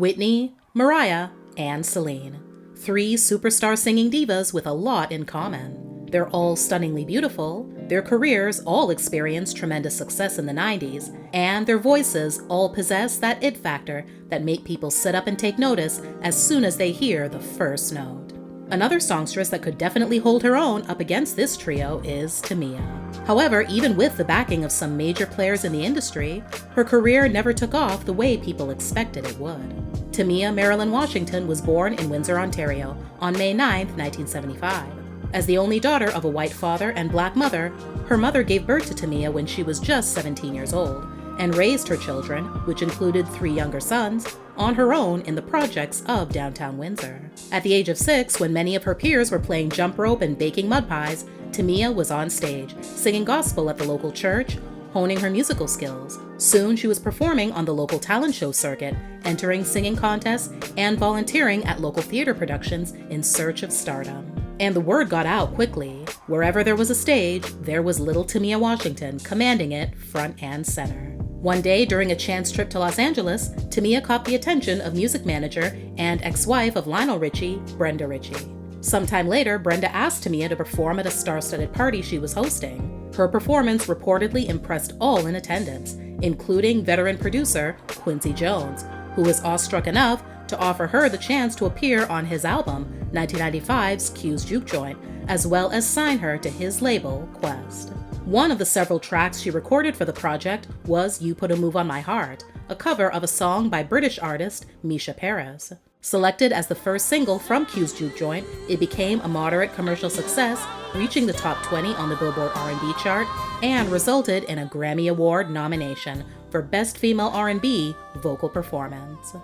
Whitney, Mariah, and Celine. 3 superstar singing divas with a lot in common. They're all stunningly beautiful, their careers all experienced tremendous success in the 90s, and their voices all possess that it factor that make people sit up and take notice as soon as they hear the first note. Another songstress that could definitely hold her own up against this trio is Tamia. However, even with the backing of some major players in the industry, her career never took off the way people expected it would. Tamia Marilyn Washington was born in Windsor, Ontario on May 9, 1975. As the only daughter of a white father and black mother, her mother gave birth to Tamia when she was just 17 years old, and raised her children, which included 3 younger sons, on her own in the projects of downtown Windsor. At the age of 6, when many of her peers were playing jump rope and baking mud pies, Tamia was on stage, singing gospel at the local church, honing her musical skills. Soon she was performing on the local talent show circuit, entering singing contests, and volunteering at local theater productions in search of stardom. And the word got out quickly. Wherever there was a stage, there was little Tamia Washington commanding it front and center. One day, during a chance trip to Los Angeles, Tamia caught the attention of music manager and ex-wife of Lionel Richie, Brenda Richie. Sometime later, Brenda asked Tamia to perform at a star-studded party she was hosting. Her performance reportedly impressed all in attendance, including veteran producer Quincy Jones, who was awestruck enough to offer her the chance to appear on his album, 1995's Q's Juke Joint, as well as sign her to his label, Quest. One of the several tracks she recorded for the project was You Put a Move on My Heart, a cover of a song by British artist Misha Paris. Selected as the first single from Q's Juke Joint, it became a moderate commercial success, reaching the top 20 on the Billboard R&B chart, and resulted in a Grammy Award nomination for Best Female R&B Vocal Performance.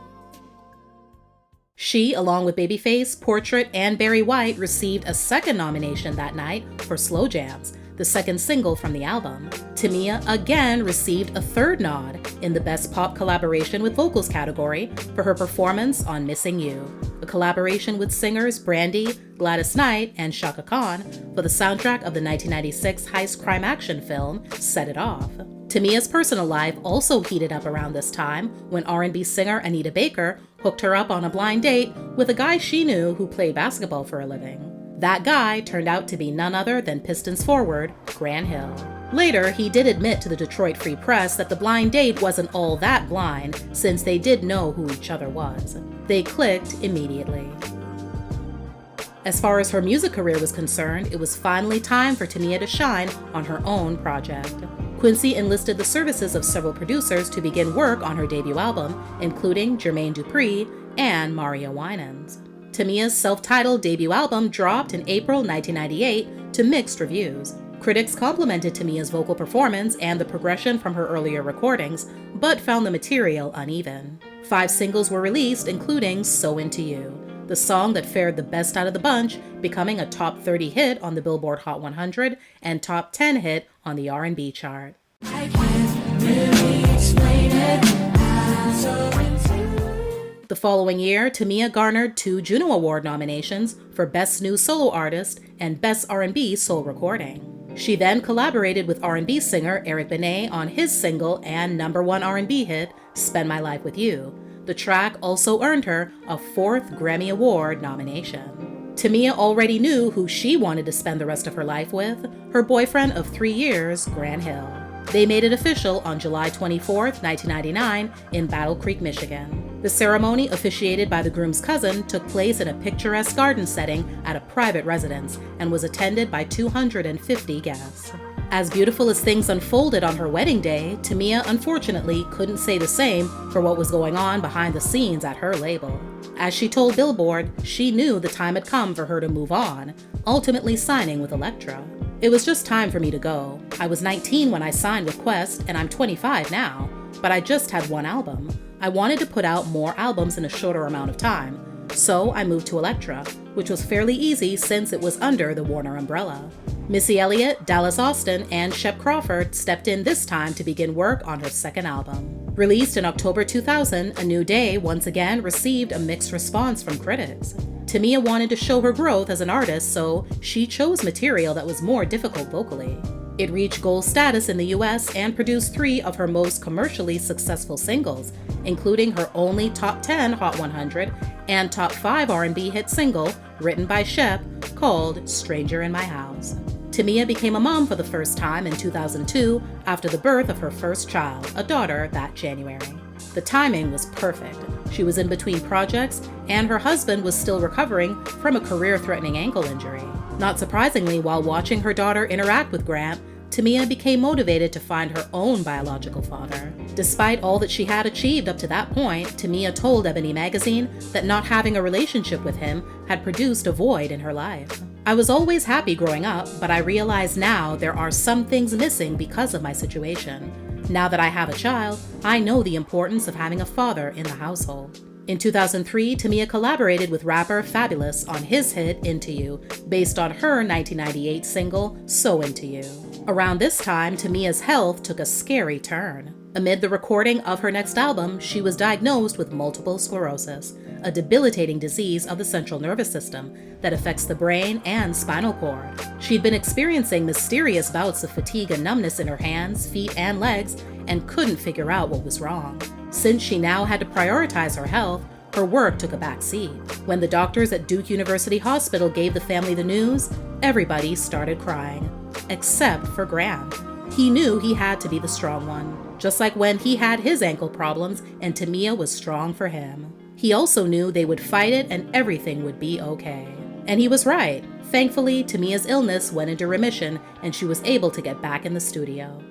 She, along with Babyface, Portrait, and Barry White, received a second nomination that night for Slow Jams, the second single from the album. Tamia again received a third nod in the Best Pop Collaboration with Vocals category for her performance on Missing You, a collaboration with singers Brandy, Gladys Knight, and Chaka Khan for the soundtrack of the 1996 heist crime action film Set It Off. Tamia's personal life also heated up around this time when R&B singer Anita Baker hooked her up on a blind date with a guy she knew who played basketball for a living. That guy turned out to be none other than Pistons forward Grant Hill. Later, he did admit to the Detroit Free Press that the blind date wasn't all that blind, since they did know who each other was. They clicked immediately. As far as her music career was concerned, it was finally time for Tamia to shine on her own project. Quincy enlisted the services of several producers to begin work on her debut album, including Jermaine Dupri and Mario Winans. Tamia's self-titled debut album dropped in April 1998 to mixed reviews. Critics complimented Tamia's vocal performance and the progression from her earlier recordings, but found the material uneven. 5 singles were released, including So Into You, the song that fared the best out of the bunch, becoming a top 30 hit on the Billboard Hot 100 and top 10 hit on the R&B chart. I can't really explain it. The following year, Tamia garnered 2 Juno Award nominations for Best New Solo Artist and Best R&B Soul Recording. She then collaborated with R&B singer Eric Benet on his single and #1 R&B hit, Spend My Life With You. The track also earned her a 4th Grammy Award nomination. Tamia already knew who she wanted to spend the rest of her life with, her boyfriend of 3 years, Grant Hill. They made it official on July 24, 1999, in Battle Creek, Michigan. The ceremony, officiated by the groom's cousin, took place in a picturesque garden setting at a private residence and was attended by 250 guests. As beautiful as things unfolded on her wedding day, Tamia unfortunately couldn't say the same for what was going on behind the scenes at her label. As she told Billboard, she knew the time had come for her to move on, ultimately signing with Elektra. It was just time for me to go. I was 19 when I signed with Quest, and I'm 25 now, but I just had 1 album. I wanted to put out more albums in a shorter amount of time, so I moved to Elektra, which was fairly easy since it was under the Warner umbrella. Missy Elliott, Dallas Austin, and Shep Crawford stepped in this time to begin work on her second album. Released in October 2000, A New Day once again received a mixed response from critics. Tamia wanted to show her growth as an artist, so she chose material that was more difficult vocally. It reached gold status in the US and produced 3 of her most commercially successful singles, including her only top 10 Hot 100 and top 5 R&B hit single, written by Shep, called Stranger in My House. Tamia became a mom for the first time in 2002 after the birth of her first child, a daughter, that January. The timing was perfect. She was in between projects, and her husband was still recovering from a career-threatening ankle injury. Not surprisingly, while watching her daughter interact with Grant, Tamia became motivated to find her own biological father. Despite all that she had achieved up to that point, Tamia told Ebony magazine that not having a relationship with him had produced a void in her life. I was always happy growing up, but I realize now there are some things missing because of my situation. Now that I have a child, I know the importance of having a father in the household. In 2003, Tamia collaborated with rapper Fabulous on his hit Into You, based on her 1998 single So Into You. Around this time, Tamia's health took a scary turn. Amid the recording of her next album, she was diagnosed with multiple sclerosis, a debilitating disease of the central nervous system that affects the brain and spinal cord. She'd been experiencing mysterious bouts of fatigue and numbness in her hands, feet, and legs, and couldn't figure out what was wrong. Since she now had to prioritize her health, her work took a back seat. When the doctors at Duke University Hospital gave the family the news, everybody started crying, except for Grant. He knew he had to be the strong one, just like when he had his ankle problems and Tamia was strong for him. He also knew they would fight it and everything would be okay. And he was right. Thankfully, Tamia's illness went into remission and she was able to get back in the studio.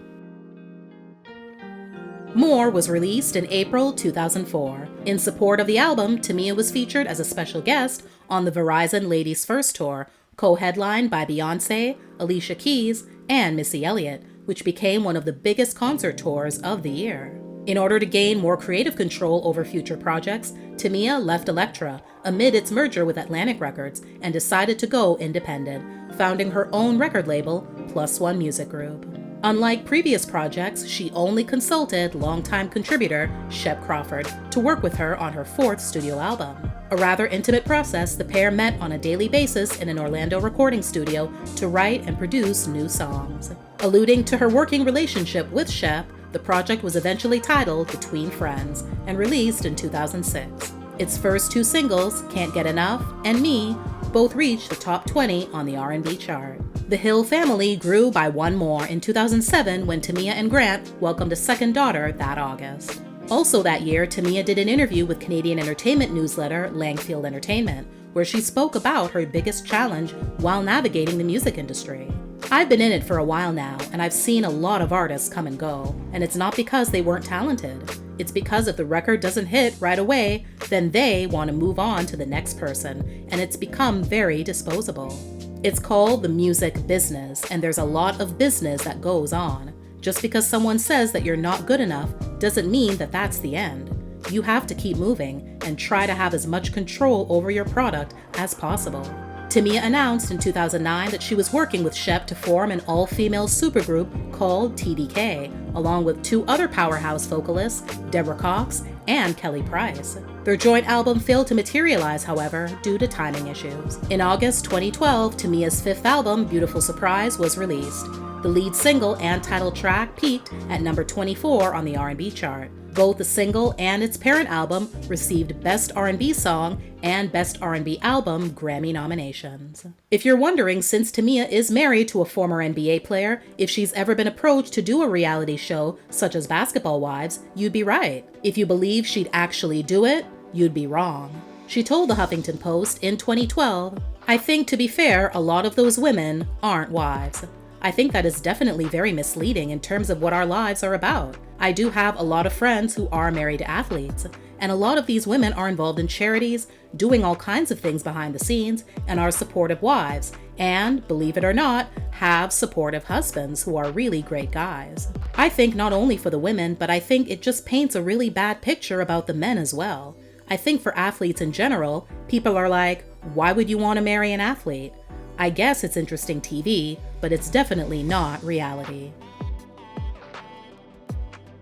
More was released in April 2004. In support of the album, Tamia was featured as a special guest on the Verizon Ladies First Tour, co-headlined by Beyoncé, Alicia Keys, and Missy Elliott, which became one of the biggest concert tours of the year. In order to gain more creative control over future projects, Tamia left Elektra amid its merger with Atlantic Records and decided to go independent, founding her own record label, Plus One Music Group. Unlike previous projects, she only consulted longtime contributor Shep Crawford to work with her on her 4th studio album. A rather intimate process, the pair met on a daily basis in an Orlando recording studio to write and produce new songs. Alluding to her working relationship with Shep, the project was eventually titled Between Friends and released in 2006. Its first 2 singles, Can't Get Enough and Me, both reached the top 20 on the R&B chart. The Hill family grew by one more in 2007 when Tamia and Grant welcomed a second daughter that August. Also that year, Tamia did an interview with Canadian entertainment newsletter Langfield Entertainment, where she spoke about her biggest challenge while navigating the music industry. I've been in it for a while now, and I've seen a lot of artists come and go, and it's not because they weren't talented. It's because if the record doesn't hit right away, then they want to move on to the next person, and it's become very disposable. It's called the music business, and there's a lot of business that goes on. Just because someone says that you're not good enough doesn't mean that that's the end. You have to keep moving and try to have as much control over your product as possible. Tamia announced in 2009 that she was working with Shep to form an all-female supergroup called TDK, along with 2 other powerhouse vocalists, Deborah Cox and Kelly Price. Their joint album failed to materialize, however, due to timing issues. In August 2012, Tamia's 5th album, Beautiful Surprise, was released. The lead single and title track peaked at number 24 on the R&B chart. Both the single and its parent album received Best R&B Song and Best R&B Album Grammy nominations. If you're wondering, since Tamia is married to a former NBA player, if she's ever been approached to do a reality show such as Basketball Wives, you'd be right. If you believe she'd actually do it, you'd be wrong. She told the Huffington Post in 2012, "I think, to be fair, a lot of those women aren't wives. I think that is definitely very misleading in terms of what our lives are about. I do have a lot of friends who are married athletes, and a lot of these women are involved in charities, doing all kinds of things behind the scenes, and are supportive wives, and, believe it or not, have supportive husbands who are really great guys. I think not only for the women, but I think it just paints a really bad picture about the men as well. I think for athletes in general, people are like, why would you want to marry an athlete? I guess it's interesting TV, but it's definitely not reality."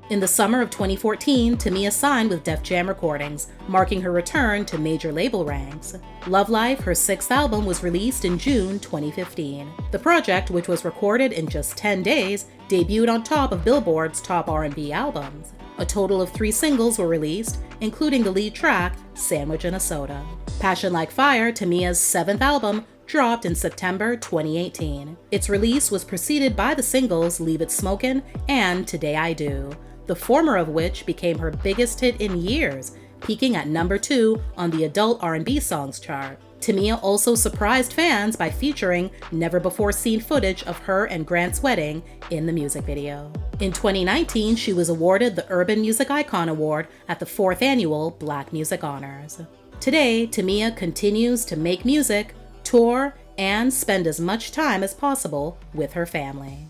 In the summer of 2014, Tamia signed with Def Jam Recordings, marking her return to major label ranks. Love Life, her sixth album, was released in June 2015. The project, which was recorded in just 10 days, debuted on top of Billboard's top R&B albums. A total of 3 singles were released, including the lead track, Sandwich and a Soda. Passion Like Fire, Tamia's 7th album, dropped in September 2018. Its release was preceded by the singles Leave It Smokin' and Today I Do, the former of which became her biggest hit in years, peaking at number 2 on the adult R&B songs chart. Tamia also surprised fans by featuring never-before-seen footage of her and Grant's wedding in the music video. In 2019, she was awarded the Urban Music Icon Award at the 4th Annual Black Music Honors. Today, Tamia continues to make music, tour, and spend as much time as possible with her family.